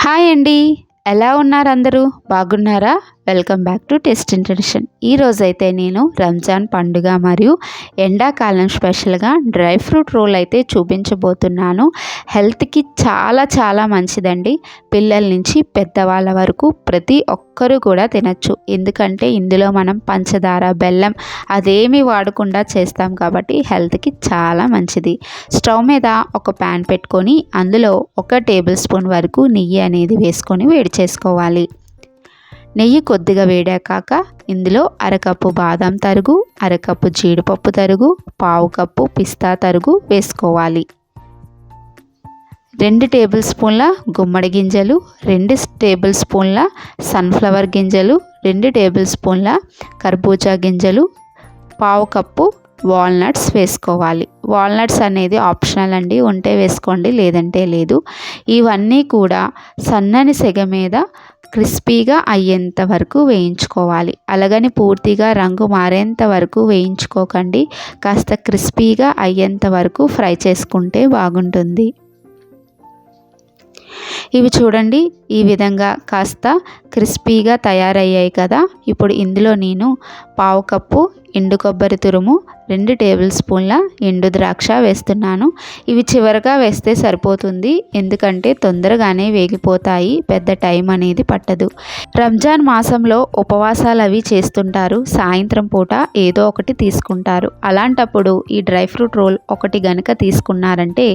Hi అండి. ఎలా ఉన్నారు అందరూ? బాగున్నారా? Welcome back to taste and tradition. ఈరోజైతే నేను రంజాన్ పండుగ మరియు ఎండాకాలం స్పెషల్గా డ్రై ఫ్రూట్ రోల్ అయితే చూపించబోతున్నాను. హెల్త్కి చాలా మంచిదండి. పిల్లల నుంచి పెద్దవాళ్ళ వరకు ప్రతి ఒక్కరూ కూడా తినచ్చు. ఎందుకంటే ఇందులో మనం పంచదార, బెల్లం అదేమీ వాడకుండా చేస్తాం కాబట్టి హెల్త్కి చాలా మంచిది. స్టవ్ మీద ఒక ప్యాన్ పెట్టుకొని అందులో 1 టేబుల్ స్పూన్ వరకు నెయ్యి అనేది వేసుకొని వేడి చేసుకోవాలి. నెయ్యి కొద్దిగా వేడాక ఇందులో అరకప్పు బాదం తరుగు, అరకప్పు జీడిపప్పు తరుగు, పావు కప్పు పిస్తా తరుగు వేసుకోవాలి. 2 టేబుల్ స్పూన్ల గుమ్మడి గింజలు, 2 టేబుల్ స్పూన్ల సన్ఫ్లవర్ గింజలు, 2 టేబుల్ స్పూన్ల కర్బూజా గింజలు, పావు కప్పు వాల్నట్స్ వేసుకోవాలి. వాల్నట్స్ అనేది ఆప్షనల్ అండి, ఉంటే వేసుకోండి లేదంటే లేదు. ఇవన్నీ కూడా సన్నని సెగ మీద క్రిస్పీగా అయ్యేంత వరకు వేయించుకోవాలి. అలాగని పూర్తిగా రంగు మారేంత వరకు వేయించుకోకండి. కాస్త క్రిస్పీగా అయ్యేంత వరకు ఫ్రై చేసుకుంటే బాగుంటుంది. ఇవి చూడండి, ఈ విధంగా కాస్త క్రిస్పీగా తయారయ్యాయి కదా. ఇప్పుడు ఇందులో నేను పావు కప్పు ఎండు కొబ్బరి తురుము, 2 టేబుల్ స్పూన్ల ఎండు ద్రాక్ష వేస్తున్నాను. ఇవి చివరగా వేస్తే సరిపోతుంది, ఎందుకంటే తొందరగానే వేగిపోతాయి, పెద్ద టైం అనేది పట్టదు. రంజాన్ మాసంలో ఉపవాసాలు అవి చేస్తుంటారు, సాయంత్రం పూట ఏదో ఒకటి తీసుకుంటారు. అలాంటప్పుడు ఈ డ్రై ఫ్రూట్ రోల్ ఒకటి గనుక తీసుకున్నారంటే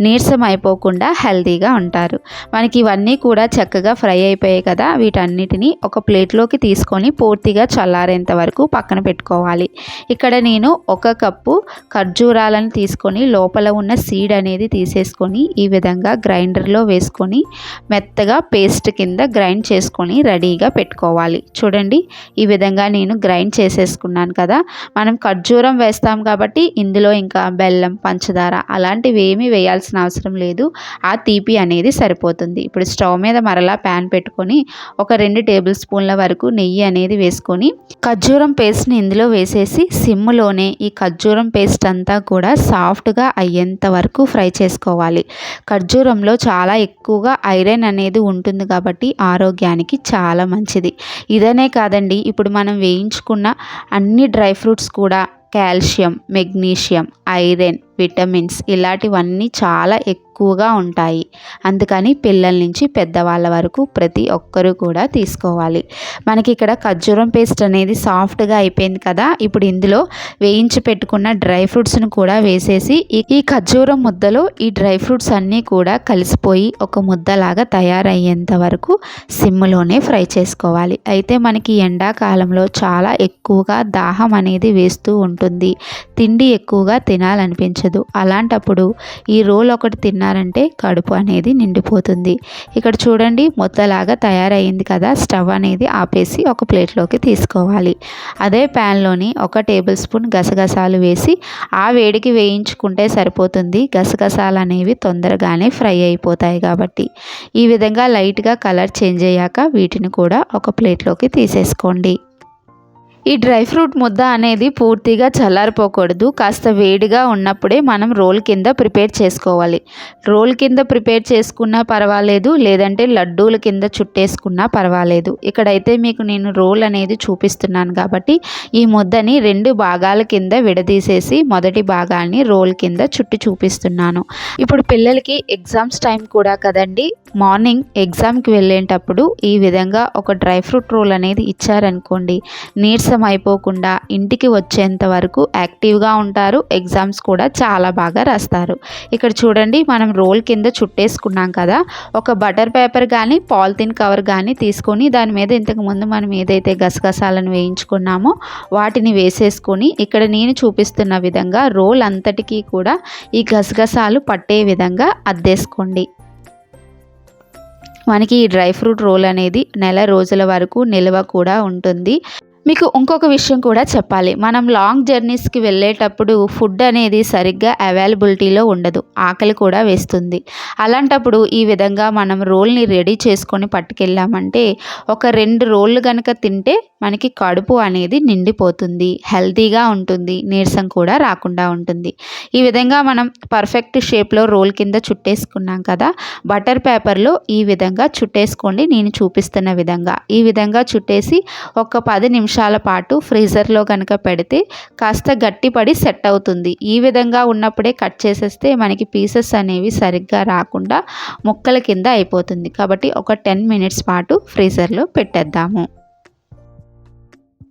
నీరసం అయిపోకుండా హెల్తీగా ఉంటారు. మనకి ఇవన్నీ కూడా చక్కగా ఫ్రై అయిపోయాయి కదా. వీటన్నిటిని ఒక ప్లేట్లోకి తీసుకొని పూర్తిగా చల్లారేంత వరకు పక్కన పెట్టుకోవాలి. ఇక్కడ నేను 1 కప్పు ఖర్జూరాలను తీసుకొని లోపల ఉన్న సీడ్ అనేది తీసేసుకొని ఈ విధంగా గ్రైండర్లో వేసుకొని మెత్తగా పేస్ట్ కింద గ్రైండ్ చేసుకొని రెడీగా పెట్టుకోవాలి. చూడండి, ఈ విధంగా నేను గ్రైండ్ చేసేసుకున్నాను కదా. మనం ఖర్జూరం వేస్తాం కాబట్టి ఇందులో ఇంకా బెల్లం, పంచదార అలాంటివి ఏమీ వేయాల్సిన అవసరం లేదు. ఆ తీపి అనేది సరిపోతుంది. ఇప్పుడు స్టవ్ మీద మరలా ప్యాన్ పెట్టుకొని ఒక 2 టేబుల్ స్పూన్ల వరకు నెయ్యి అనేది వేసుకొని ఖర్జూరం పేస్ట్ని ఇందులో వేసేసి సిమ్లోనే ఈ ఖర్జూరం పేస్ట్ అంతా కూడా సాఫ్ట్గా అయ్యేంత వరకు ఫ్రై చేసుకోవాలి. ఖర్జూరంలో చాలా ఎక్కువగా ఐరన్ అనేది ఉంటుంది కాబట్టి ఆరోగ్యానికి చాలా మంచిది. ఇదనే కాదండి, ఇప్పుడు మనం వేయించుకున్న అన్ని డ్రై ఫ్రూట్స్ కూడా కాల్షియం, మెగ్నీషియం, ఐరన్, విటమిన్స్ ఇలాంటివన్నీ చాలా ఎక్కువగా ఉంటాయి. అందుకని పిల్లల నుంచి పెద్దవాళ్ళ వరకు ప్రతి ఒక్కరూ కూడా తీసుకోవాలి. మనకి ఇక్కడ ఖర్జూరం పేస్ట్ అనేది సాఫ్ట్గా అయిపోయింది కదా. ఇప్పుడు ఇందులో వేయించి పెట్టుకున్న డ్రై ఫ్రూట్స్ను కూడా వేసేసి ఈ ఖర్జూరం ముద్దలో ఈ డ్రై ఫ్రూట్స్ అన్నీ కూడా కలిసిపోయి ఒక ముద్దలాగా తయారయ్యేంత వరకు సిమ్లోనే ఫ్రై చేసుకోవాలి. అయితే మనకి ఎండాకాలంలో చాలా ఎక్కువగా దాహం అనేది వేస్తూ ఉంటుంది, తిండి ఎక్కువగా తినాలనిపించదు. అలాంటప్పుడు ఈ రోల్ ఒకటి తిన్నారంటే కడుపు అనేది నిండిపోతుంది. ఇక్కడ చూడండి, ముద్దలాగా తయారయ్యింది కదా. స్టవ్ అనేది ఆపేసి ఒక ప్లేట్లోకి తీసుకోవాలి. అదే ప్యాన్లోని 1 టేబుల్ స్పూన్ గసగసాలు వేసి ఆ వేడికి వేయించుకుంటే సరిపోతుంది. గసగసాలు అనేవి తొందరగానే ఫ్రై అయిపోతాయి కాబట్టి ఈ విధంగా లైట్గా కలర్ చేంజ్ అయ్యాక వీటిని కూడా ఒక ప్లేట్లోకి తీసేసుకోండి. ఈ డ్రై ఫ్రూట్ ముద్ద అనేది పూర్తిగా చల్లారిపోకూడదు. కాస్త వేడిగా ఉన్నప్పుడే మనం రోల్ కింద ప్రిపేర్ చేసుకోవాలి. రోల్ కింద ప్రిపేర్ చేసుకున్నా పర్వాలేదు, లేదంటే లడ్డూల కింద చుట్టేసుకున్నా పర్వాలేదు. ఇక్కడైతే మీకు నేను రోల్ అనేది చూపిస్తున్నాను కాబట్టి ఈ ముద్దని 2 భాగాల కింద విడదీసేసి మొదటి భాగాన్ని రోల్ కింద చుట్టి చూపిస్తున్నాను. ఇప్పుడు పిల్లలకి ఎగ్జామ్స్ టైం కూడా కదండి. మార్నింగ్ ఎగ్జామ్కి వెళ్ళేటప్పుడు ఈ విధంగా ఒక డ్రై ఫ్రూట్ రోల్ అనేది ఇచ్చారనుకోండి, నీరసం అయిపోకుండా ఇంటికి వచ్చేంత వరకు యాక్టివ్గా ఉంటారు. ఎగ్జామ్స్ కూడా చాలా బాగా రాస్తారు. ఇక్కడ చూడండి, మనం రోల్ కింద చుట్టేసుకున్నాం కదా. ఒక బటర్ పేపర్ కానీ పాలిథిన్ కవర్ కానీ తీసుకొని దాని మీద ఇంతకుముందు మనం ఏదైతే గసగసాలను వేయించుకున్నామో వాటిని వేసేసుకొని ఇక్కడ నేను చూపిస్తున్న విధంగా రోల్ అంతటికీ కూడా ఈ గసగసాలు పట్టే విధంగా అద్దేసుకోండి. మనకి ఈ డ్రై ఫ్రూట్ రోల్ అనేది నెల రోజుల వరకు నిల్వ కూడా ఉంటుంది. మీకు ఇంకొక విషయం కూడా చెప్పాలి. మనం లాంగ్ జర్నీస్‌కి వెళ్ళేటప్పుడు ఫుడ్ అనేది సరిగ్గా అవైలబిలిటీలో ఉండదు. ఆకలి కూడా వేస్తుంది. అలాంటప్పుడు ఈ విధంగా మనం రోల్‌ని రెడీ చేసుకొని పట్టుకెళ్ళామంటే ఒక 2 రోళ్ళు గనక తింటే మనకి కడుపు అనేది నిండిపోతుంది. హెల్తీగా ఉంటుంది. నీరసం కూడా రాకుండా ఉంటుంది. ఈ విధంగా మనం పర్ఫెక్ట్ షేప్‌లో రోల్ కింద చుట్టేసుకున్నాం కదా! బటర్ పేపర్‌లో ఈ విధంగా చుట్టేసుకోండి. నేను చూపిస్తున్న విధంగా. ఈ విధంగా చుట్టేసి ఒక 10 నిమిషాల పాటు ఫ్రీజర్లో కనుక పెడితే కాస్త గట్టిపడి సెట్ అవుతుంది. ఈ విధంగా ఉన్నప్పుడే కట్ చేసేస్తే మనకి పీసెస్ అనేవి సరిగ్గా రాకుండా ముక్కల కింద అయిపోతుంది. కాబట్టి ఒక 10 మినిట్స్ పాటు ఫ్రీజర్లో పెట్టేద్దాము.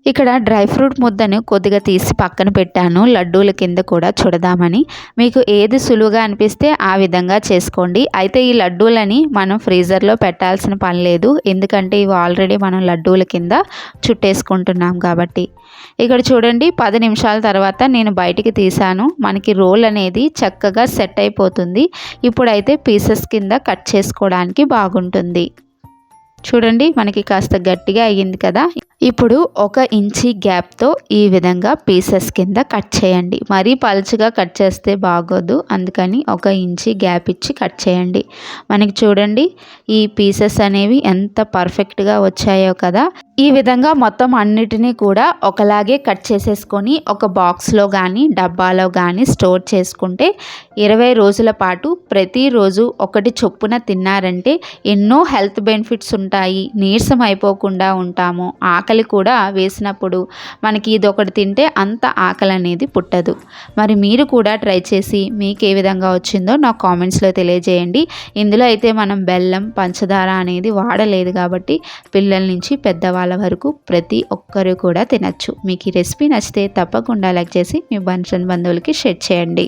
ఇక్కడ డ్రై ఫ్రూట్ ముద్దను కొద్దిగా తీసి పక్కన పెట్టాను. లడ్డూల కింద కూడా చుడదామని. మీకు ఏది సులువుగా అనిపిస్తే ఆ విధంగా చేసుకోండి. అయితే ఈ లడ్డూలని మనం ఫ్రీజర్లో పెట్టాల్సిన పని లేదు. ఎందుకంటే ఇవి ఆల్రెడీ మనం లడ్డూల కింద చుట్టేసుకుంటున్నాం కాబట్టి. ఇక్కడ చూడండి 10 నిమిషాల తర్వాత నేను బయటికి తీసాను. మనకి రోల్ అనేది చక్కగా సెట్ అయిపోతుంది. ఇప్పుడైతే పీసెస్ కింద కట్ చేసుకోవడానికి బాగుంటుంది. చూడండి మనకి కాస్త గట్టిగా అయ్యింది కదా! ఇప్పుడు 1 ఇంచి గ్యాప్‌తో ఈ విధంగా పీసెస్ కింద కట్ చేయండి. మరీ పలుచగా కట్ చేస్తే బాగోదు. అందుకని 1 ఇంచి గ్యాప్ ఇచ్చి కట్ చేయండి. మనకి చూడండి ఈ పీసెస్ అనేవి ఎంత పర్ఫెక్ట్‌గా వచ్చాయో కదా! ఈ విధంగా మొత్తం అన్నిటినీ కూడా ఒకలాగే కట్ చేసేసుకొని ఒక బాక్స్‌లో గానీ, డబ్బాలో గానీ స్టోర్ చేసుకుంటే 20 రోజుల పాటు ప్రతిరోజు ఒకటి చొప్పున తిన్నారంటే ఎన్నో హెల్త్ బెనిఫిట్స్ ఉంటాయి. నీరసం అయిపోకుండా ఉంటాము. ఆకలి కూడా వేసినప్పుడు మనకి ఇదొకటి తింటే అంత ఆకలి అనేది పుట్టదు. మరి మీరు కూడా ట్రై చేసి మీకు ఏ విధంగా వచ్చిందో నాకు కామెంట్స్లో తెలియజేయండి. ఇందులో అయితే మనం బెల్లం, పంచదార అనేది వాడలేదు కాబట్టి పిల్లల నుంచి పెద్దవాళ్ళ వరకు ప్రతి ఒక్కరు కూడా తినచ్చు. మీకు ఈ రెసిపీ నచ్చితే తప్పకుండా లైక్ చేసి మీ బంధువులకి షేర్ చేయండి.